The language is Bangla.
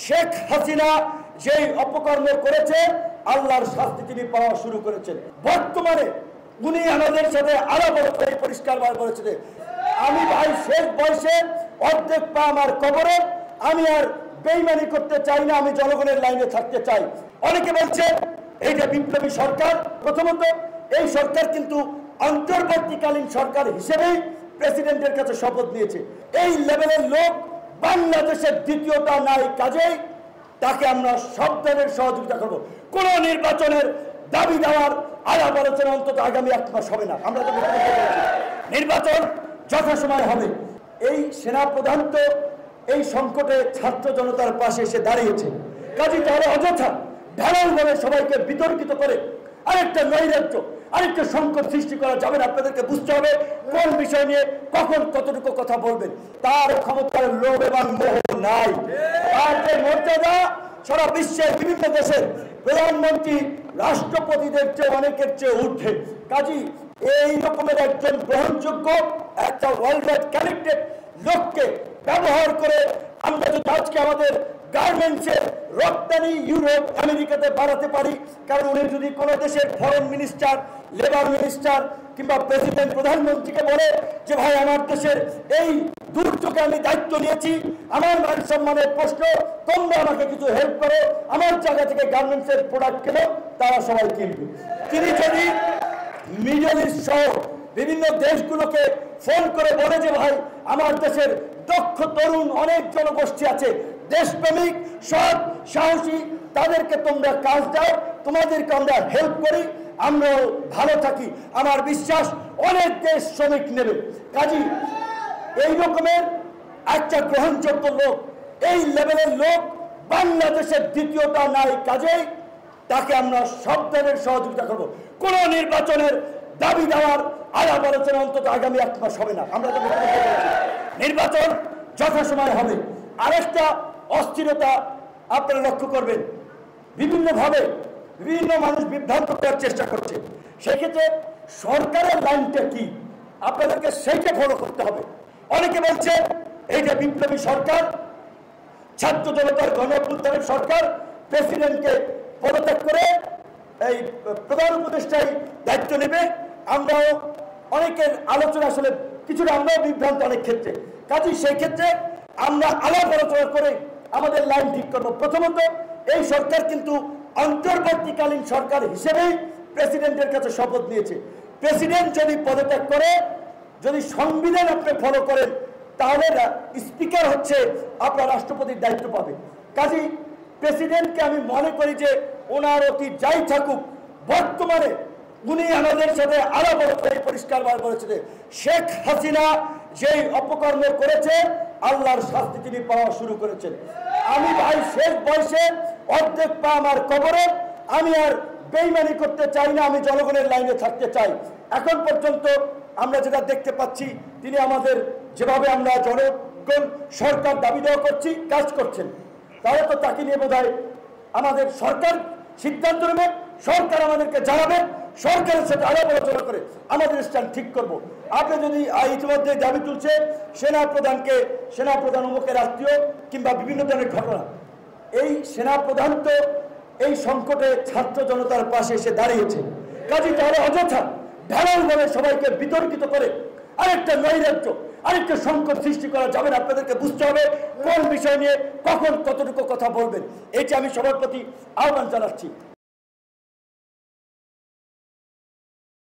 শেখ হাসিনা যেই অপকর্ম করেছে আল্লাহর শাস্তি তিনি পাওয়া শুরু করেছেন। বর্তমানে উনি আমাদের সাথে আরো পরিষ্কারভাবে বলেছেন, আমি ভাই শেষ বয়সে অর্ধেক পা আমার কবরে, আমি আর বেইমানি করতে চাই না, আমি জনগণের লাইনে থাকতে চাই। অনেকে বলছে এই যে বিপ্লবী সরকার, প্রথমত এই সরকার কিন্তু অন্তর্বর্তীকালীন সরকার হিসেবেই প্রেসিডেন্টের কাছে শপথ নিয়েছে। এই লেভেলের লোক বাংলাদেশের দ্বিতীয়টা নাই, কাজেই তাকে আমরা সব ধরনের সহযোগিতা করব। কোন নির্বাচনের দাবি দেওয়ার আলাপ আলোচনা অন্তত আগামী 1 মাস হবে না। আমরা তো নির্বাচন যথাসময় হবে। এই সেনাপ্রধান তো এই সংকটে ছাত্র জনতার পাশে এসে দাঁড়িয়েছে, কাজেই তাহলে অযথা ঢালাওভাবে সবাইকে বিতর্কিত করে আরেকটা নৈরাজ্য, আরেকটা সংকট সৃষ্টি করা যাবে না। আপনাদেরকে বুঝতে হবে কোন বিষয় নিয়ে কখন কতটুকু কথা বলবেন। তার ক্ষমতার লোভ এবং মোহ নাই। তার যে মর্যাদা সারা বিশ্বের বিভিন্ন দেশের প্রধানমন্ত্রী রাষ্ট্রপতিদের চেয়ে অনেকের চেয়ে ঊর্ধ্বে। কাজী এই রকমের একজন গ্রহণযোগ্য একটা ওয়ার্ল্ড ওয়াইড কানেক্টেড লোককে ব্যবহার করে আমরা যদি আজকে আমাদের গার্মেন্টসের রপ্তানি ইউরোপ আমেরিকাতে বাড়াতে পারি, কারণ উনি যদি কোনো দেশের ফরেন মিনিস্টার, লেবার মিনিস্টার কিংবা প্রেসিডেন্ট প্রধানমন্ত্রীকে বলে যে ভাই আমার দেশের এই দুর্যোগে আমি দায়িত্ব নিয়েছি, আমার মান সম্মানের প্রশ্ন, তোমরা আমাকে কিছু হেল্প করো, আমার জায়গা থেকে গার্মেন্টসের প্রোডাক্ট কেনো, তারা সবাই কিনবে। তিনি যদি মিডল ইস্ট সহ বিভিন্ন দেশগুলোকে ফোন করে বলে যে ভাই আমার দেশের দক্ষ তরুণ অনেক জনগোষ্ঠী আছে, দেশপ্রেমিক, সৎ, সাহসী, তাদেরকে তোমরা কাজ দাও, তোমাদেরকে আমরা হেল্প করি, আমরাও ভালো থাকি, আমার বিশ্বাস অনেক দেশ শ্রমিক নেবে। কাজী এই রকমের একটা গ্রহণযোগ্য লোক, এই লেভেলের লোক বাংলাদেশের দ্বিতীয়টা নাই, কাজেই তাকে আমরা সব ধরনের সহযোগিতা করব। কোন নির্বাচনের দাবি দেওয়ার আলাপ আলোচনা অন্তত আগামী 1 মাস হবে না। আমরা তো নির্বাচন যথাসময় হবে। আরেকটা অস্থিরতা আপনারা লক্ষ্য করবেন, বিভিন্নভাবে বিভিন্ন মানুষ বিভ্রান্ত করার চেষ্টা করছে। সেক্ষেত্রে সরকারের লাইনটা কি, আপনাদেরকে সেইটা ফলো করতে হবে। অনেকে বলছে এই যে বিপ্লবী সরকার, ছাত্র জনতার গণঅভ্যুত্থানের সরকার, প্রেসিডেন্টকে পদত্যাগ করে এই প্রধান উপদেষ্টাই দায়িত্ব নেবে। আমরাও অনেকের আলোচনা আসলে কিছুটা আমরাও বিভ্রান্ত অনেক ক্ষেত্রে। কাজেই সেই ক্ষেত্রে আমরা আলাপ আলোচনা করে আমাদের লাইন ঠিক করবো। প্রথমত এই সরকার কিন্তু অন্তর্বর্তীকালীন সরকার হিসেবেই প্রেসিডেন্টের কাছে শপথ নিয়েছে। প্রেসিডেন্ট যদি পদত্যাগ করে, যদি সংবিধান আপনি ফলো করেন, তাহলে স্পিকার হচ্ছে আপনার রাষ্ট্রপতির দায়িত্ব পাবে। কাজেই প্রেসিডেন্টকে আমি মনে করি যে ওনার অতি যাই থাকুক, বর্তমানে উনি আমাদের সাথে আরো পরিষ্কারভাবে বলেছেন, শেখ হাসিনা যেই অপকর্ম করেছে আল্লাহর শাস্তি তিনি পাওয়া শুরু করেছেন। আমি ভাই শেষ বয়সে অর্ধেক পা আমার কবরে, আমি আর বেইমানি করতে চাই না, আমি জনগণের লাইনে থাকতে চাই। এখন পর্যন্ত আমরা যেটা দেখতে পাচ্ছি, তিনি আমাদের যেভাবে আমরা জনগণ সরকার দাবি দেওয়া করছি, কাজ করছেন, তাহলে তো তাকে নিয়ে বোধহয় আমাদের সরকার সিদ্ধান্ত নেবে, সরকার আমাদেরকে জানাবে, সরকারের সাথে আলাপ আলোচনা করে আমাদের স্ট্যান্ড ঠিক করব। আপনি যদি ইতিমধ্যে দাবি তুলছে সেনাপ্রধানকে, সেনাপ্রধান অমুকের আত্মীয় কিংবা বিভিন্ন ধরনের ঘটনা, এই সেনাপ্রধান তো এই সংকটে ছাত্র জনতার পাশে এসে দাঁড়িয়েছে। কাজেই তাহলে অযথা ঢালাওভাবে সবাইকে বিতর্কিত করে আরেকটা নৈরাজ্য, আরেকটা সংকট সৃষ্টি করা যাবে না। আপনাদেরকে বুঝতে হবে কোন বিষয় নিয়ে কখন কতটুকু কথা বলবেন। এইটা আমি সবার প্রতি আহ্বান জানাচ্ছি।